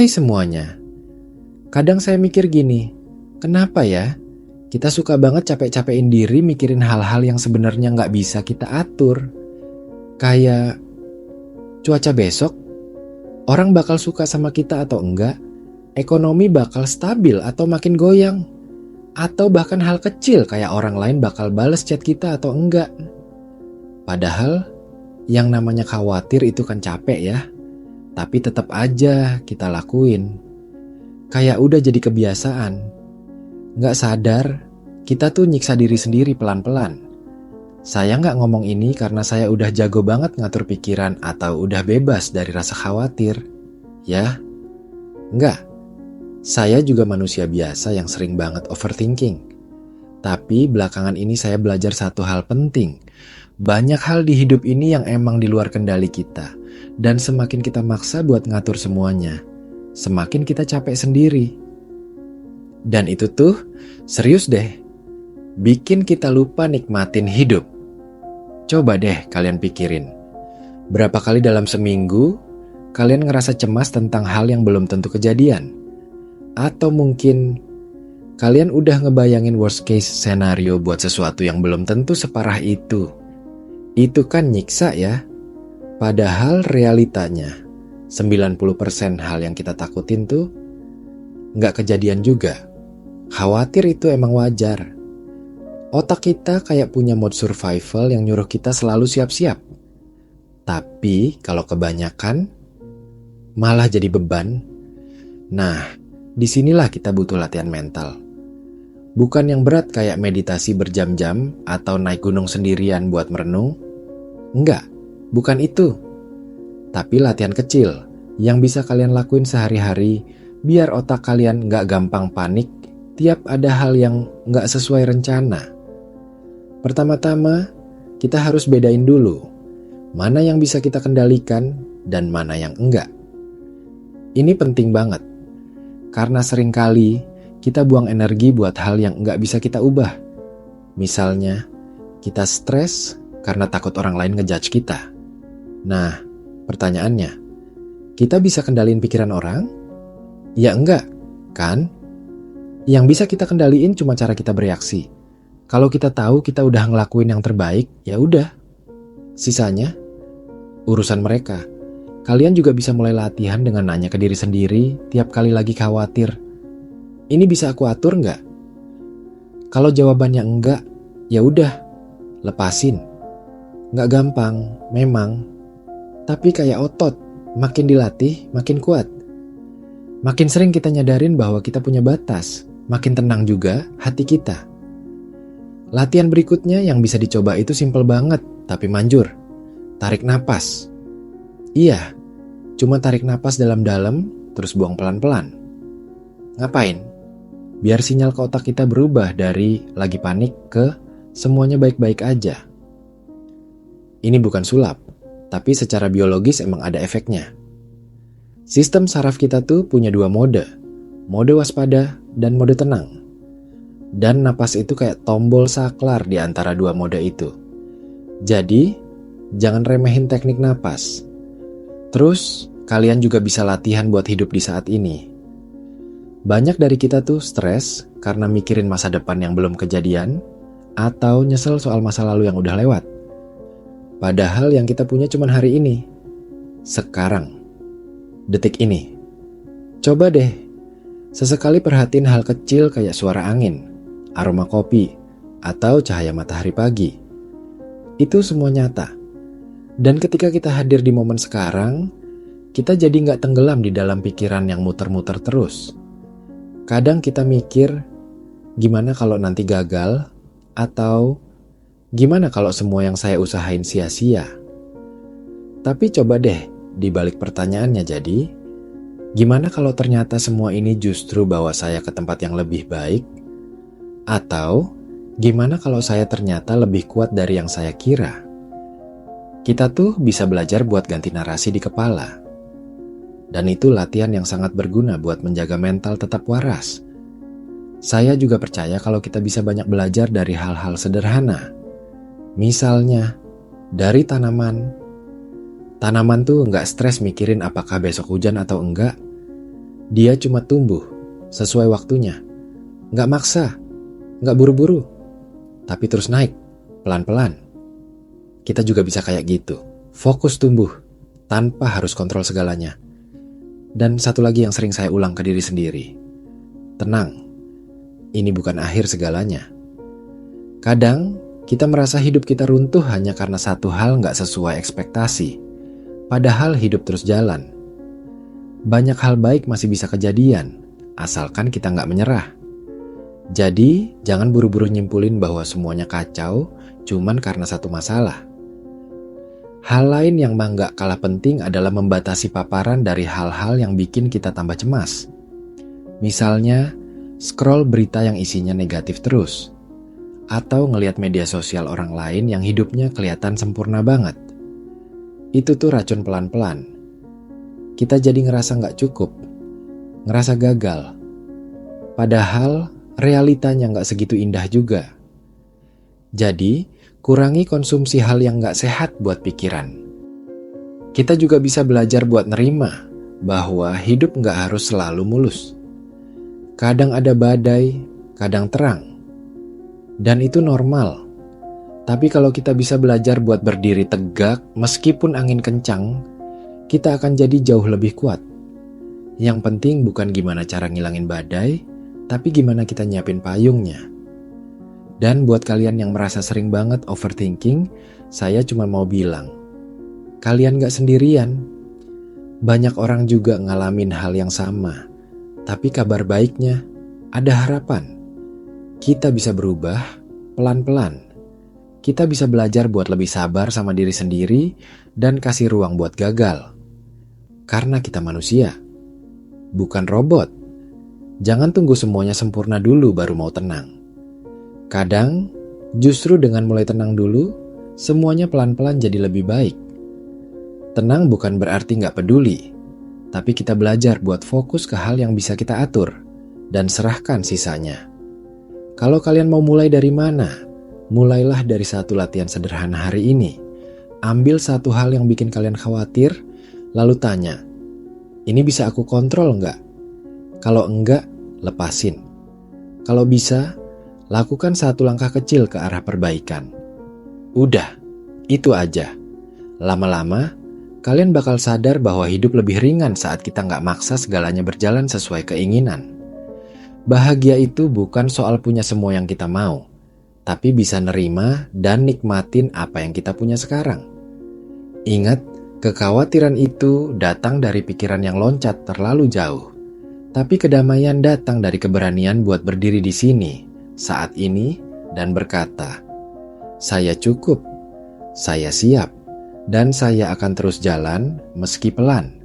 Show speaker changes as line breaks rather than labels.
Hai semuanya, kadang saya mikir gini, kenapa ya kita suka banget capek-capekin diri mikirin hal-hal yang sebenarnya nggak bisa kita atur. Kayak cuaca besok, orang bakal suka sama kita atau enggak, ekonomi bakal stabil atau makin goyang, atau bahkan hal kecil kayak orang lain bakal bales chat kita atau enggak. Padahal yang namanya khawatir itu kan capek ya, tapi tetap aja kita lakuin. Kayak udah jadi kebiasaan. Nggak sadar, kita tuh nyiksa diri sendiri pelan-pelan. Saya nggak ngomong ini karena saya udah jago banget ngatur pikiran atau udah bebas dari rasa khawatir. Ya, nggak. Saya juga manusia biasa yang sering banget overthinking. Tapi belakangan ini saya belajar satu hal penting. Banyak hal di hidup ini yang emang di luar kendali kita. Dan semakin kita maksa buat ngatur semuanya, semakin kita capek sendiri. Dan itu tuh, serius deh, bikin kita lupa nikmatin hidup. Coba deh kalian pikirin, berapa kali dalam seminggu kalian ngerasa cemas tentang hal yang belum tentu kejadian? Atau mungkin kalian udah ngebayangin worst case scenario buat sesuatu yang belum tentu separah itu. Itu kan nyiksa ya. Padahal realitanya 90% hal yang kita takutin tuh nggak kejadian juga. Khawatir itu emang wajar. Otak kita kayak punya mode survival yang nyuruh kita selalu siap-siap. Tapi kalau kebanyakan malah jadi beban. Nah, disinilah kita butuh latihan mental. Bukan yang berat kayak meditasi berjam-jam atau naik gunung sendirian buat merenung. Enggak, bukan itu. Tapi latihan kecil yang bisa kalian lakuin sehari-hari biar otak kalian nggak gampang panik tiap ada hal yang nggak sesuai rencana. Pertama-tama, kita harus bedain dulu mana yang bisa kita kendalikan dan mana yang enggak. Ini penting banget, karena seringkali kita buang energi buat hal yang nggak bisa kita ubah. Misalnya, kita stres karena takut orang lain ngejudge kita. Nah, pertanyaannya, kita bisa kendaliin pikiran orang? Ya enggak, kan? Yang bisa kita kendaliin cuma cara kita bereaksi. Kalau kita tahu kita udah ngelakuin yang terbaik, ya udah. Sisanya, urusan mereka. Kalian juga bisa mulai latihan dengan nanya ke diri sendiri tiap kali lagi khawatir. Ini bisa aku atur nggak? Kalau jawabannya enggak, ya udah, lepasin. Nggak gampang, memang. Tapi kayak otot, makin dilatih, makin kuat. Makin sering kita nyadarin bahwa kita punya batas, makin tenang juga hati kita. Latihan berikutnya yang bisa dicoba itu simpel banget, tapi manjur. Tarik napas. Iya, cuma tarik napas dalam-dalam, terus buang pelan-pelan. Ngapain? Biar sinyal ke otak kita berubah dari lagi panik ke semuanya baik-baik aja. Ini bukan sulap, tapi secara biologis emang ada efeknya. Sistem saraf kita tuh punya dua mode waspada dan mode tenang. Dan napas itu kayak tombol saklar di antara dua mode itu. Jadi, jangan remehin teknik napas. Terus, kalian juga bisa latihan buat hidup di saat ini. Banyak dari kita tuh stres karena mikirin masa depan yang belum kejadian atau nyesel soal masa lalu yang udah lewat. Padahal yang kita punya cuma hari ini. Sekarang. Detik ini. Coba deh, sesekali perhatiin hal kecil kayak suara angin, aroma kopi, atau cahaya matahari pagi. Itu semua nyata. Dan ketika kita hadir di momen sekarang, kita jadi nggak tenggelam di dalam pikiran yang muter-muter terus. Kadang kita mikir, gimana kalau nanti gagal? Atau gimana kalau semua yang saya usahain sia-sia? Tapi coba deh, dibalik pertanyaannya jadi, gimana kalau ternyata semua ini justru bawa saya ke tempat yang lebih baik? Atau gimana kalau saya ternyata lebih kuat dari yang saya kira? Kita tuh bisa belajar buat ganti narasi di kepala. Dan itu latihan yang sangat berguna buat menjaga mental tetap waras. Saya juga percaya kalau kita bisa banyak belajar dari hal-hal sederhana. Misalnya, dari tanaman. Tanaman tuh nggak stres mikirin apakah besok hujan atau enggak. Dia cuma tumbuh sesuai waktunya. Nggak maksa, nggak buru-buru, tapi terus naik, pelan-pelan. Kita juga bisa kayak gitu. Fokus tumbuh, tanpa harus kontrol segalanya. Dan satu lagi yang sering saya ulang ke diri sendiri. Tenang, ini bukan akhir segalanya. Kadang, kita merasa hidup kita runtuh hanya karena satu hal nggak sesuai ekspektasi. Padahal hidup terus jalan. Banyak hal baik masih bisa kejadian, asalkan kita nggak menyerah. Jadi, jangan buru-buru nyimpulin bahwa semuanya kacau cuman karena satu masalah. Hal lain yang nggak kalah penting adalah membatasi paparan dari hal-hal yang bikin kita tambah cemas. Misalnya, scroll berita yang isinya negatif terus. Atau ngelihat media sosial orang lain yang hidupnya kelihatan sempurna banget. Itu tuh racun pelan-pelan. Kita jadi ngerasa nggak cukup, ngerasa gagal. Padahal realitanya nggak segitu indah juga. Jadi, kurangi konsumsi hal yang nggak sehat buat pikiran. Kita juga bisa belajar buat nerima bahwa hidup nggak harus selalu mulus. Kadang ada badai, kadang terang. Dan itu normal. Tapi kalau kita bisa belajar buat berdiri tegak meskipun angin kencang, kita akan jadi jauh lebih kuat. Yang penting bukan gimana cara ngilangin badai, tapi gimana kita nyiapin payungnya. Dan buat kalian yang merasa sering banget overthinking, saya cuma mau bilang, kalian gak sendirian. Banyak orang juga ngalamin hal yang sama. Tapi kabar baiknya, ada harapan. Kita bisa berubah pelan-pelan. Kita bisa belajar buat lebih sabar sama diri sendiri dan kasih ruang buat gagal. Karena kita manusia, bukan robot. Jangan tunggu semuanya sempurna dulu baru mau tenang. Kadang, justru dengan mulai tenang dulu, semuanya pelan-pelan jadi lebih baik. Tenang bukan berarti nggak peduli, tapi kita belajar buat fokus ke hal yang bisa kita atur dan serahkan sisanya. Kalau kalian mau mulai dari mana? Mulailah dari satu latihan sederhana hari ini. Ambil satu hal yang bikin kalian khawatir, lalu tanya, ini bisa aku kontrol nggak? Kalau enggak, lepasin. Kalau bisa, lakukan satu langkah kecil ke arah perbaikan. Udah, itu aja. Lama-lama, kalian bakal sadar bahwa hidup lebih ringan saat kita nggak maksa segalanya berjalan sesuai keinginan. Bahagia itu bukan soal punya semua yang kita mau, tapi bisa nerima dan nikmatin apa yang kita punya sekarang. Ingat, kekhawatiran itu datang dari pikiran yang loncat terlalu jauh. Tapi kedamaian datang dari keberanian buat berdiri di sini, saat ini, dan berkata, saya cukup, saya siap, dan saya akan terus jalan meski pelan.